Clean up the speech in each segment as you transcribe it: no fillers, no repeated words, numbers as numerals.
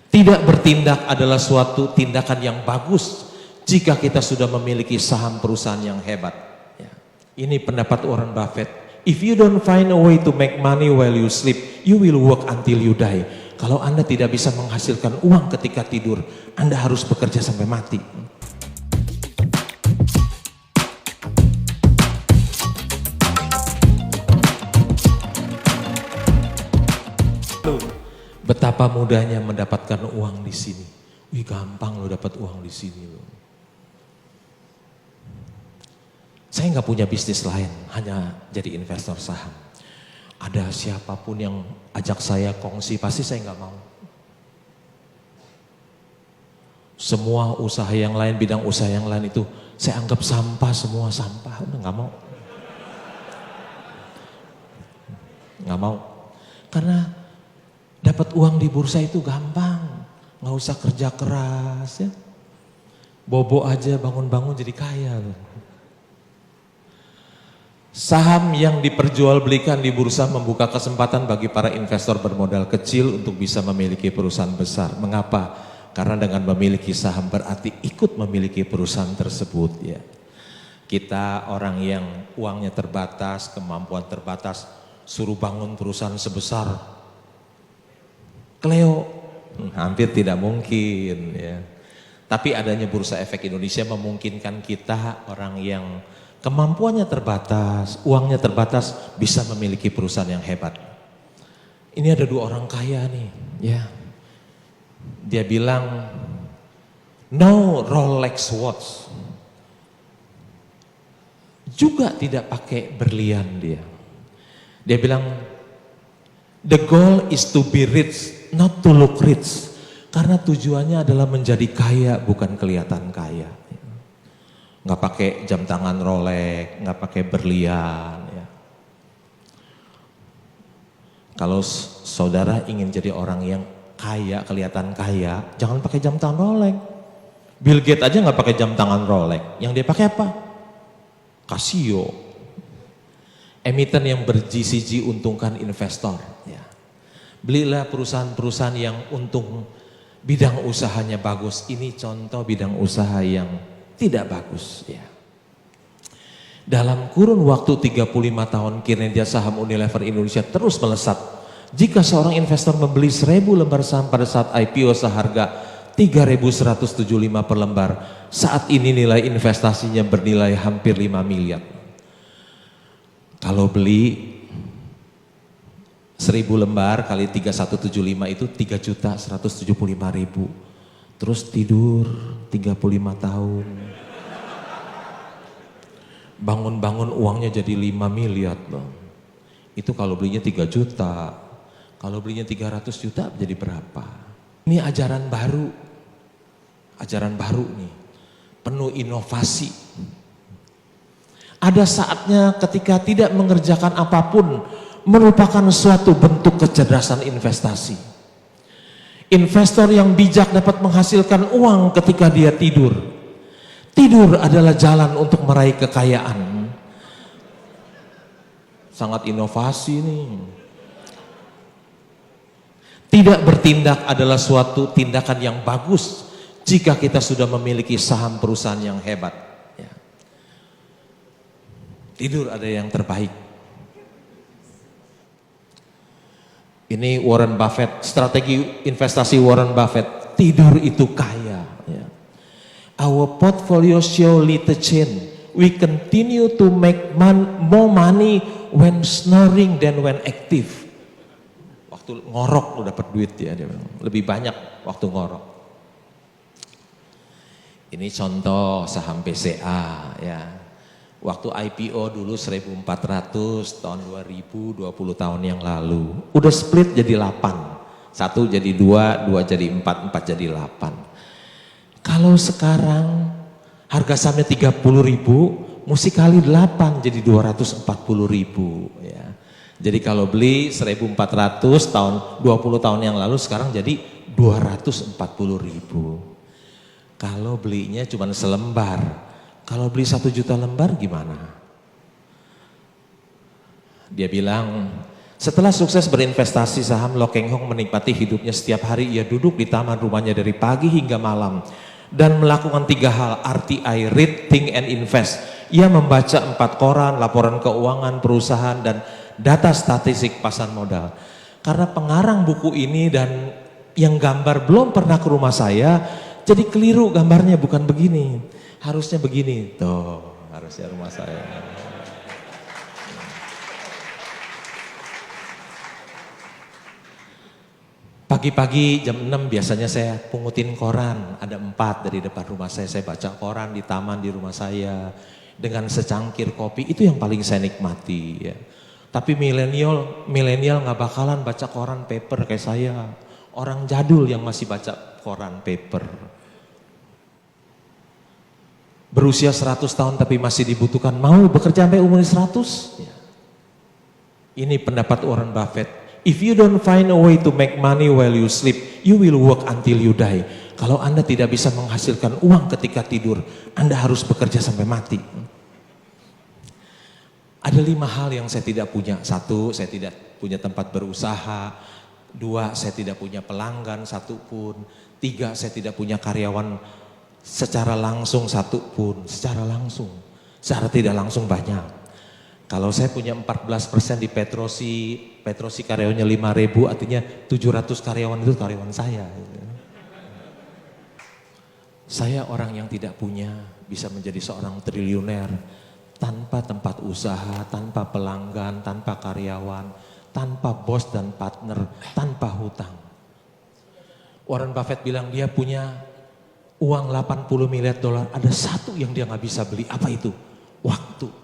Tidak bertindak adalah suatu tindakan yang bagus jika kita sudah memiliki saham perusahaan yang hebat. Ya. Ini pendapat Warren Buffett. If you don't find a way to make money while you sleep, you will work until you die. Kalau Anda tidak bisa menghasilkan uang ketika tidur, Anda harus bekerja sampai mati. Betapa mudahnya mendapatkan uang di sini. Wih, gampang lo dapat uang di sini lo. Saya nggak punya bisnis lain, hanya jadi investor saham. Ada siapapun yang ajak saya kongsi, pasti saya nggak mau. Semua usaha yang lain, bidang usaha yang lain itu saya anggap sampah, semua sampah. Udah nggak mau. Nggak mau. Karena dapat uang di bursa itu gampang, nggak usah kerja keras ya. Bobo aja bangun-bangun jadi kaya loh. Saham yang diperjualbelikan di bursa membuka kesempatan bagi para investor bermodal kecil untuk bisa memiliki perusahaan besar. Mengapa? Karena dengan memiliki saham berarti ikut memiliki perusahaan tersebut ya. Kita orang yang uangnya terbatas, kemampuan terbatas, suruh bangun perusahaan sebesar Cleo, hampir tidak mungkin ya. Tapi adanya Bursa Efek Indonesia memungkinkan kita orang yang kemampuannya terbatas, uangnya terbatas bisa memiliki perusahaan yang hebat. Ini ada dua orang kaya nih ya. Dia bilang no Rolex watch. Juga tidak pakai berlian dia. Dia bilang the goal is to be rich, not to look rich. Karena tujuannya adalah menjadi kaya, bukan kelihatan kaya. Nggak pakai jam tangan Rolex, nggak pakai berlian. Ya. Kalau saudara ingin jadi orang yang kaya, kelihatan kaya, jangan pakai jam tangan Rolex. Bill Gates aja nggak pakai jam tangan Rolex. Yang dia pakai apa? Casio. Emiten yang ber-GCG untungkan investor. Ya. Belilah perusahaan-perusahaan yang untung, bidang usahanya bagus. Ini contoh bidang usaha yang tidak bagus. Ya. Dalam kurun waktu 35 tahun kinerja saham Unilever Indonesia terus melesat. Jika seorang investor membeli 1000 lembar saham pada saat IPO seharga 3.175 per lembar, saat ini nilai investasinya bernilai hampir 5 miliar. Kalau beli 1000 lembar kali 3175 itu 3.175.000. Terus tidur 35 tahun. Bangun-bangun uangnya jadi 5 miliar loh. Itu kalau belinya 3 juta. Kalau belinya 300 juta jadi berapa? Ini ajaran baru. Ajaran baru nih. Penuh inovasi. Ada saatnya ketika tidak mengerjakan apapun merupakan suatu bentuk kecerdasan investasi. Investor yang bijak dapat menghasilkan uang ketika dia tidur. Tidur adalah jalan untuk meraih kekayaan. Sangat inovasi nih. Tidak bertindak adalah suatu tindakan yang bagus jika kita sudah memiliki saham perusahaan yang hebat. Ya. Tidur ada yang terbaik. Ini Warren Buffett, strategi investasi Warren Buffett, tidur itu kaya. Ya. Our portfolio show little change. We continue to make more money when snoring than when active. Waktu ngorok lu dapat duit ya, dia bilang. Lebih banyak waktu ngorok. Ini contoh saham PCA ya. Waktu IPO dulu 1400 tahun 2020 tahun yang lalu. Udah split jadi 8. 1 jadi 2, 2 jadi 4, 4 jadi 8. Kalau sekarang harga sahamnya 30.000, mesti kali 8 jadi 240.000 ya. Jadi kalau beli 1400 tahun 20 tahun yang lalu sekarang jadi 240.000. Kalau belinya cuma selembar, kalau beli 1 juta lembar gimana? Dia bilang Setelah sukses berinvestasi saham, Lo Keng Hong menikmati hidupnya. Setiap hari ia duduk di taman rumahnya dari pagi hingga malam dan melakukan 3 hal: RTI, Read, Think, and Invest. Ia membaca 4 koran, laporan keuangan perusahaan, dan data statistik pasar modal. Karena pengarang buku ini dan yang gambar belum pernah ke rumah saya, jadi keliru gambarnya, bukan begini. Harusnya begini, tuh harusnya rumah saya. Pagi-pagi jam 6 biasanya saya pungutin koran, ada 4 dari depan rumah saya baca koran di taman di rumah saya dengan secangkir kopi, itu yang paling saya nikmati ya. Tapi milenial nggak bakalan baca koran paper kayak saya, orang jadul yang masih baca koran paper. Berusia 100 tahun tapi masih dibutuhkan, mau bekerja sampai umur 100? Ya. Ini pendapat Warren Buffett. If you don't find a way to make money while you sleep, you will work until you die. Kalau Anda tidak bisa menghasilkan uang ketika tidur, Anda harus bekerja sampai mati. Ada 5 hal yang saya tidak punya. 1, saya tidak punya tempat berusaha. 2, saya tidak punya pelanggan satupun. 3, saya tidak punya karyawan secara langsung satupun. Secara langsung, secara tidak langsung banyak. Kalau saya punya 14% di Petrosi karyawannya 5.000, artinya 700 karyawan itu karyawan saya. Saya orang yang tidak punya bisa menjadi seorang triliuner tanpa tempat usaha, tanpa pelanggan, tanpa karyawan, tanpa bos dan partner, tanpa hutang. Warren Buffett bilang dia punya uang 80 miliar dolar, ada 1 yang dia nggak bisa beli, apa itu? Waktu.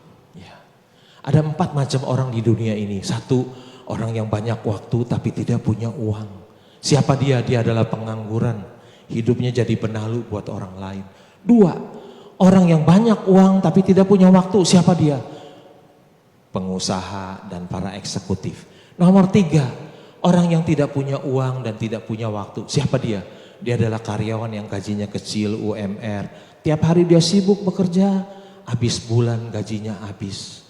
Ada 4 macam orang di dunia ini. 1, orang yang banyak waktu tapi tidak punya uang. Siapa dia? Dia adalah pengangguran. Hidupnya jadi penalu buat orang lain. 2, orang yang banyak uang tapi tidak punya waktu. Siapa dia? Pengusaha dan para eksekutif. Nomor 3, orang yang tidak punya uang dan tidak punya waktu. Siapa dia? Dia adalah karyawan yang gajinya kecil, UMR. Tiap hari dia sibuk bekerja, habis bulan gajinya habis.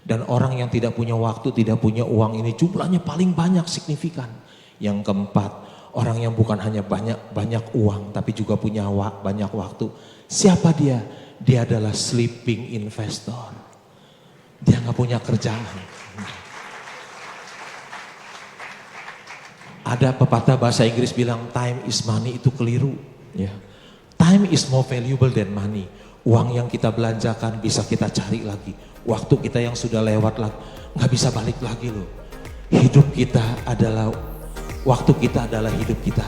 Dan orang yang tidak punya waktu, tidak punya uang ini jumlahnya paling banyak, signifikan. Yang keempat, orang yang bukan hanya banyak uang tapi juga punya banyak waktu. Siapa dia? Dia adalah sleeping investor. Dia nggak punya kerjaan. Ada pepatah bahasa Inggris bilang time is money, itu keliru. Ya. Time is more valuable than money. Uang yang kita belanjakan bisa kita cari lagi. Waktu kita yang sudah lewat nggak bisa balik lagi loh. Hidup kita adalah, waktu kita adalah hidup kita.